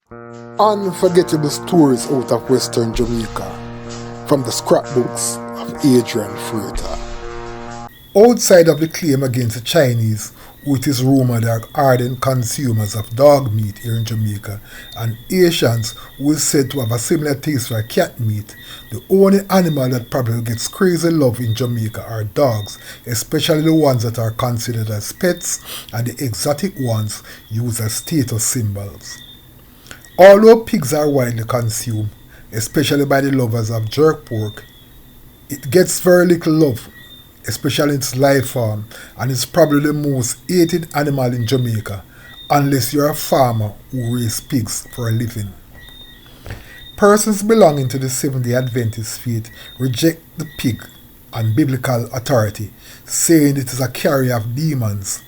Unforgettable stories out of Western Jamaica from the scrapbooks of Adrian Freighter. Outside of the claim against the Chinese, who it is rumored are ardent consumers of dog meat here in Jamaica, and Asians who is said to have a similar taste for cat meat, the only animal that probably gets crazy love in Jamaica are dogs, especially the ones that are considered as pets and the exotic ones used as status symbols. Although pigs are widely consumed, especially by the lovers of jerk pork, it gets very little love, especially in its live form, and is probably the most hated animal in Jamaica, unless you're a farmer who raises pigs for a living. Persons belonging to the Seventh-day Adventist faith reject the pig on biblical authority, saying it is a carrier of demons,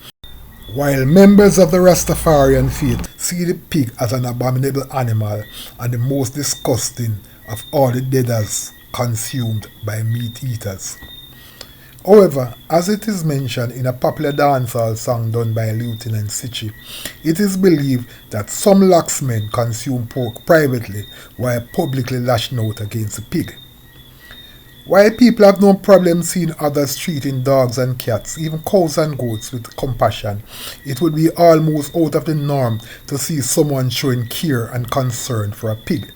while members of the Rastafarian faith see the pig as an abominable animal and the most disgusting of all the deaders consumed by meat eaters. However, as it is mentioned in a popular dancehall song done by Lieutenant Sichi, it is believed that some locksmen consume pork privately while publicly lashing out against the pig. While people have no problem seeing others treating dogs and cats, even cows and goats, with compassion, it would be almost out of the norm to see someone showing care and concern for a pig.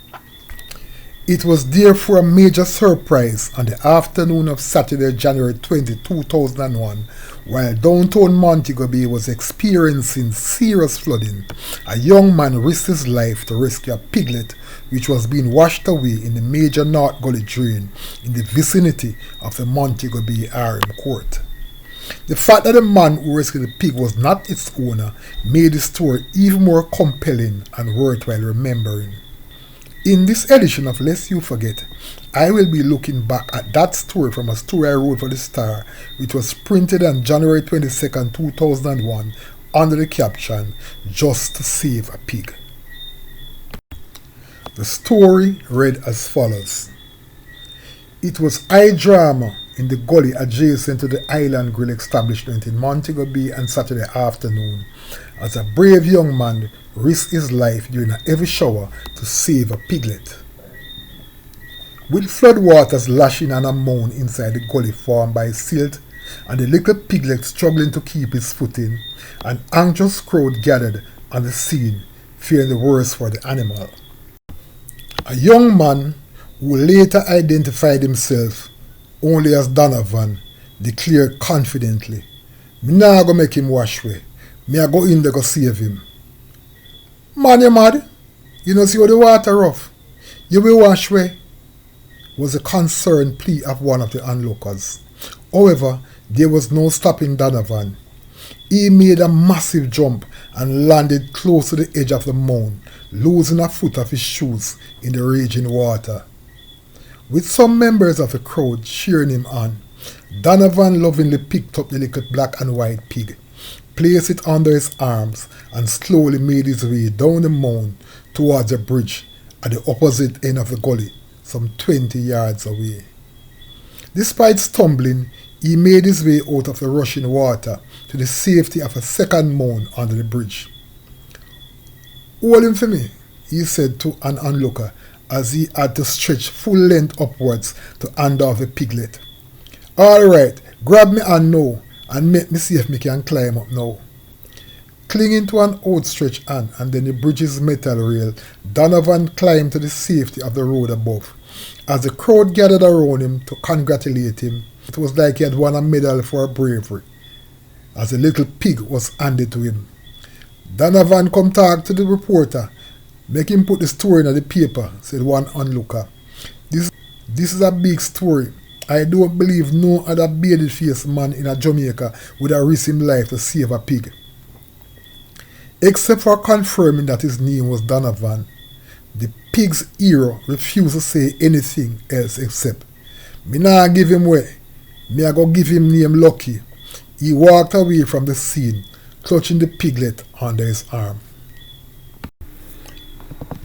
It was therefore a major surprise on the afternoon of Saturday, January 20, 2001, while downtown Montego Bay was experiencing serious flooding, a young man risked his life to rescue a piglet which was being washed away in the major North Gully drain in the vicinity of the Montego Bay RM Court. The fact that the man who rescued the pig was not its owner made the story even more compelling and worthwhile remembering. In this edition of Lest You Forget, I will be looking back at that story from a story I wrote for the Star, which was printed on January 22nd, 2001, under the caption, Just to Save a Pig. The story read as follows. It was high drama in the gully adjacent to the Island Grill establishment in Montego Bay on Saturday afternoon, as a brave young man risked his life during a heavy shower to save a piglet. With floodwaters lashing on a mound inside the gully formed by silt and the little piglet struggling to keep his footing, an anxious crowd gathered on the scene, fearing the worst for the animal. A young man who later identified himself only as Donovan declared confidently, "Me nah go make him wash way. Me a go in there go save him." "Man, you mad? You know see how the water rough. You will wash way," was the concerned plea of one of the onlookers. However, there was no stopping Donovan. He made a massive jump and landed close to the edge of the mound, losing a foot of his shoes in the raging water. With some members of the crowd cheering him on, Donovan lovingly picked up the little black and white pig, placed it under his arms, and slowly made his way down the mound towards a bridge at the opposite end of the gully, some 20 yards away. Despite stumbling, he made his way out of the rushing water to the safety of a second mound under the bridge. "Hold him for me," he said to an onlooker as he had to stretch full length upwards to hand off the piglet. "All right, grab me hand now and make me see if me can climb up now." Clinging to an outstretched hand and then the bridge's metal rail, Donovan climbed to the safety of the road above. As the crowd gathered around him to congratulate him, it was like he had won a medal for bravery, as the little pig was handed to him. "Donovan come talk to the reporter. Make him put the story in the paper," said one onlooker. This is a big story. I don't believe no other bearded-faced man in Jamaica would have risked his life to save a pig." Except for confirming that his name was Donovan, the pig's hero refused to say anything else except, "Me nah give him way. Me a go give him name Lucky." He walked away from the scene, clutching the piglet under his arm.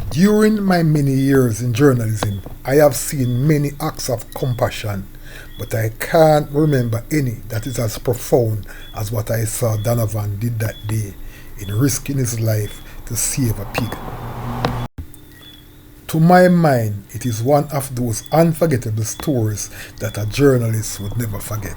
During my many years in journalism, I have seen many acts of compassion, but I can't remember any that is as profound as what I saw Donovan did that day in risking his life to save a pig. To my mind, it is one of those unforgettable stories that a journalist would never forget.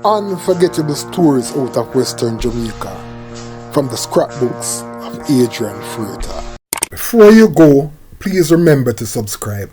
Unforgettable stories out of Western Jamaica from the scrapbooks of Adrian Freitas. Before you go, please remember to subscribe.